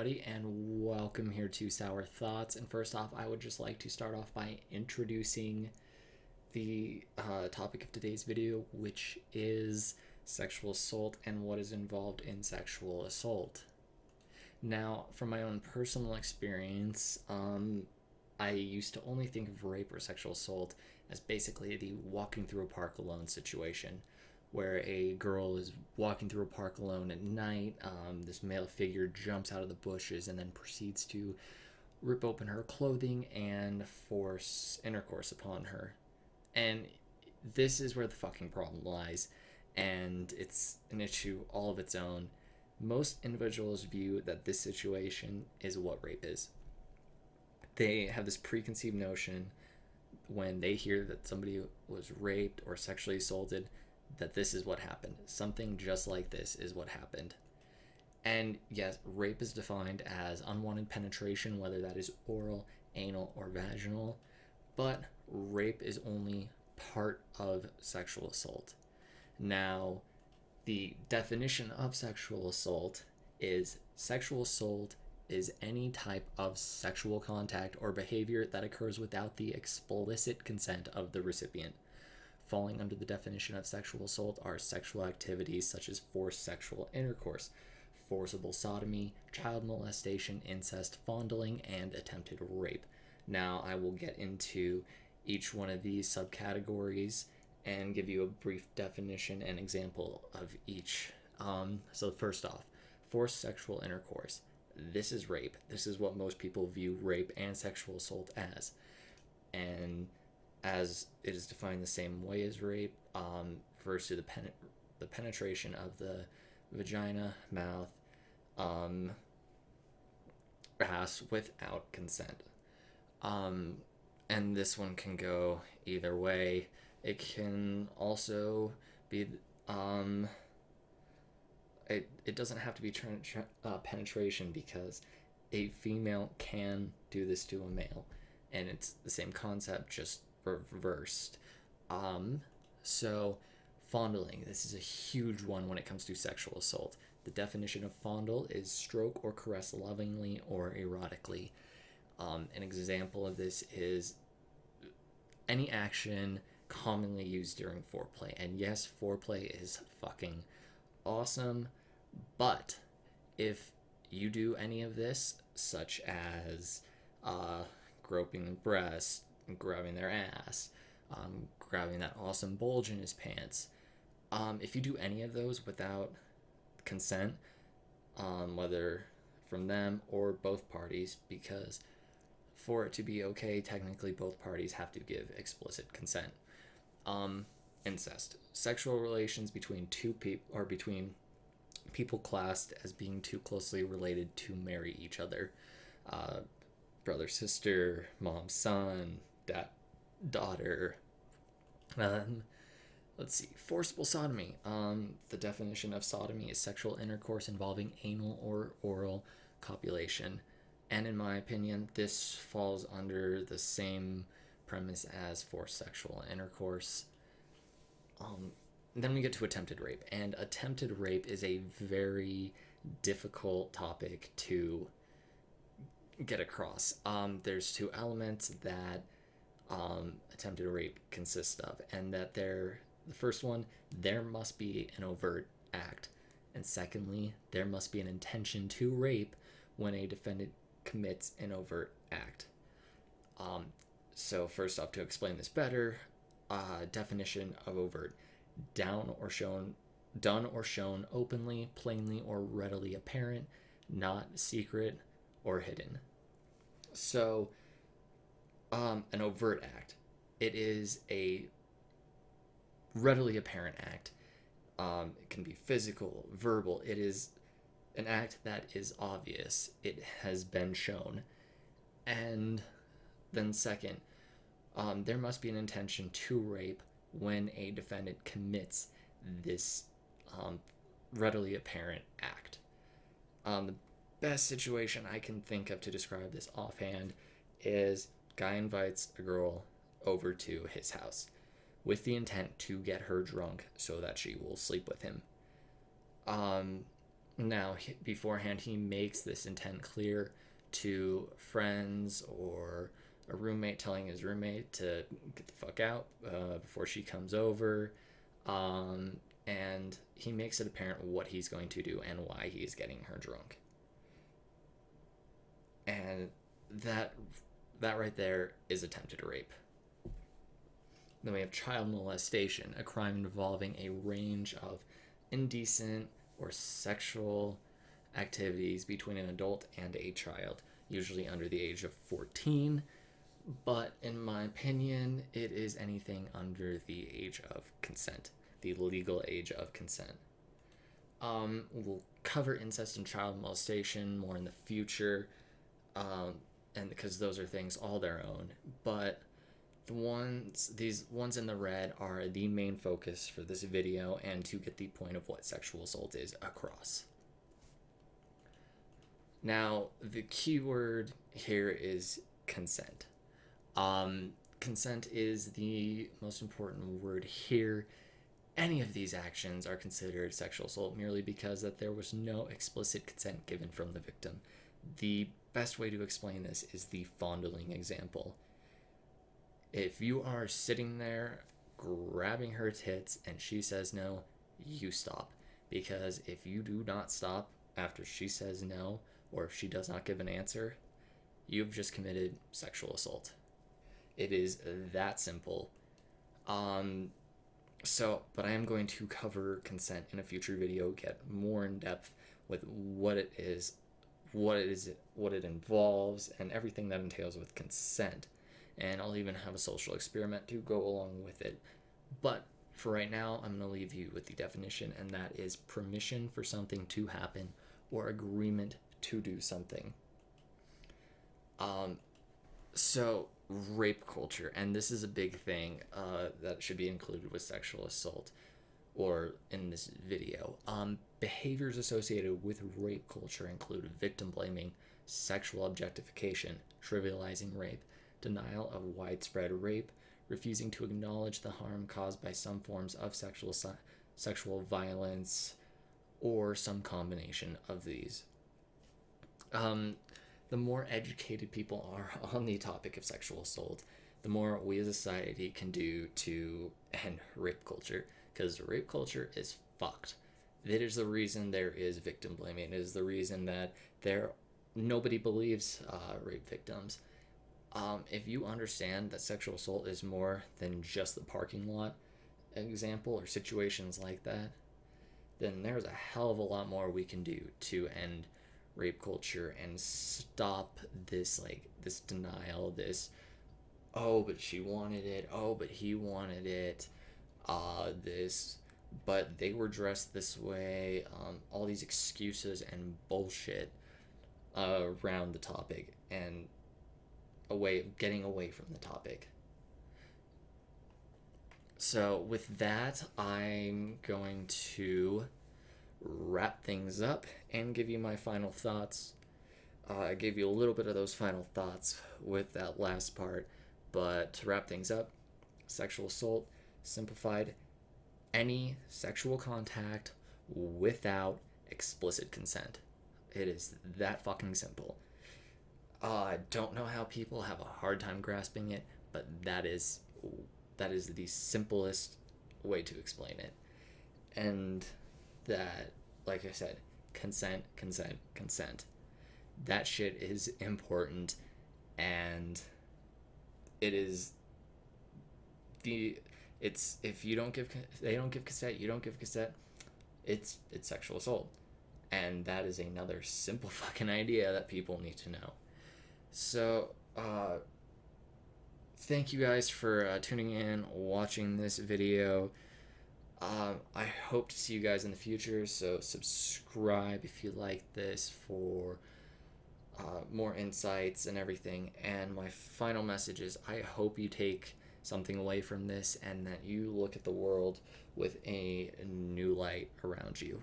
everybody, and welcome here to Sour Thoughts. And first off, I would just like to start off by introducing the topic of today's video, which is sexual assault and what is involved in sexual assault. Now, from my own personal experience, I used to only think of rape or sexual assault as basically the walking through a park alone situation, where a girl is walking through a park alone at night. This male figure jumps out of the bushes and then proceeds to rip open her clothing and force intercourse upon her. And this is where the fucking problem lies, and it's an issue all of its own. Most individuals view that this situation is what rape is. They have this preconceived notion when they hear that somebody was raped or sexually assaulted that this is what happened. Something just like this is what happened. And yes, rape is defined as unwanted penetration, whether that is oral, anal, or vaginal, but rape is only part of sexual assault. Now, the definition of sexual assault is any type of sexual contact or behavior that occurs without the explicit consent of the recipient. Falling under the definition of sexual assault are sexual activities such as forced sexual intercourse, forcible sodomy, child molestation, incest, fondling, and attempted rape. Now, I will get into each one of these subcategories and give you a brief definition and example of each. So first off, forced sexual intercourse. This is rape. This is what most people view rape and sexual assault as. And as it is defined the same way as rape, refers to the penetration of the vagina, mouth, ass without consent. And this one can go either way. It can also be, it doesn't have to be penetration, because a female can do this to a male, and it's the same concept, just reversed. So fondling, this is a huge one when it comes to sexual assault. The definition of fondle is stroke or caress lovingly or erotically. An example of this is any action commonly used during foreplay. And yes, foreplay is fucking awesome, but if you do any of this, such as groping the breast, grabbing their ass, grabbing that awesome bulge in his pants, if you do any of those without consent, whether from them or both parties, because for it to be okay, technically both parties have to give explicit consent. Incest, sexual relations between two people, or between people classed as being too closely related to marry each other. Brother, sister, mom, son, dad, daughter. Let's see, forcible sodomy. The definition of sodomy is sexual intercourse involving anal or oral copulation. And in my opinion, this falls under the same premise as forced sexual intercourse. Then we get to attempted rape. And attempted rape is a very difficult topic to get across. There's two elements that attempted rape consists of, and that the first one, there must be an overt act, and secondly, there must be an intention to rape when a defendant commits an overt act. So first off, to explain this better, definition of overt: done or shown openly, plainly, or readily apparent, not secret or hidden. So an overt act, it is a readily apparent act. It can be physical, verbal. It is an act that is obvious. It has been shown. And then second, there must be an intention to rape when a defendant commits this readily apparent act. The best situation I can think of to describe this offhand is guy invites a girl over to his house with the intent to get her drunk so that she will sleep with him. Now, beforehand, he makes this intent clear to friends or a roommate telling his roommate to get the fuck out before she comes over. Um, and he makes it apparent what he's going to do and why he is getting her drunk. And that that right there is attempted rape. Then we have child molestation, a crime involving a range of indecent or sexual activities between an adult and a child, usually under the age of 14. But in my opinion, it is anything under the age of consent, the legal age of consent. We'll cover incest and child molestation more in the future, and because those are things all their own. But these ones in the red are the main focus for this video and to get the point of what sexual assault is across. Now, the key word here is consent. Consent is the most important word here. Any of these actions are considered sexual assault merely because that there was no explicit consent given from the victim. The best way to explain this is the fondling example. If you are sitting there grabbing her tits and she says no, you stop. Because if you do not stop after she says no, or if she does not give an answer, you've just committed sexual assault. It is that simple. But I am going to cover consent in a future video, get more in depth with what it is, what it involves, and everything that entails with consent. And I'll even have a social experiment to go along with it. But for right now, I'm going to leave you with the definition, and that is permission for something to happen or agreement to do something. So rape culture, and this is a big thing that should be included with sexual assault or in this video. Behaviors associated with rape culture include victim blaming, sexual objectification, trivializing rape, denial of widespread rape, refusing to acknowledge the harm caused by some forms of sexual violence, or some combination of these. The more educated people are on the topic of sexual assault, the more we as a society can do to end rape culture, because rape culture is fucked. It is the reason there is victim blaming. It is the reason that nobody believes rape victims. If you understand that sexual assault is more than just the parking lot example or situations like that, then there's a hell of a lot more we can do to end rape culture and stop this denial, this oh but she wanted it, oh but he wanted it, this but they were dressed this way, all these excuses and bullshit around the topic, and a way of getting away from the topic. So with that, I'm going to wrap things up and give you my final thoughts. I gave you a little bit of those final thoughts with that last part, but to wrap things up, sexual assault, simplified, any sexual contact without explicit consent. It is that fucking simple. I don't know how people have a hard time grasping it, but that is the simplest way to explain it. And that, like I said, consent. That shit is important, and if they don't give consent, you don't give consent, it's sexual assault. And that is another simple fucking idea that people need to know. So, thank you guys for tuning in, watching this video. I hope to see you guys in the future, so subscribe if you like this for more insights and everything. And my final message is, I hope you take something away from this and that you look at the world with a new light around you.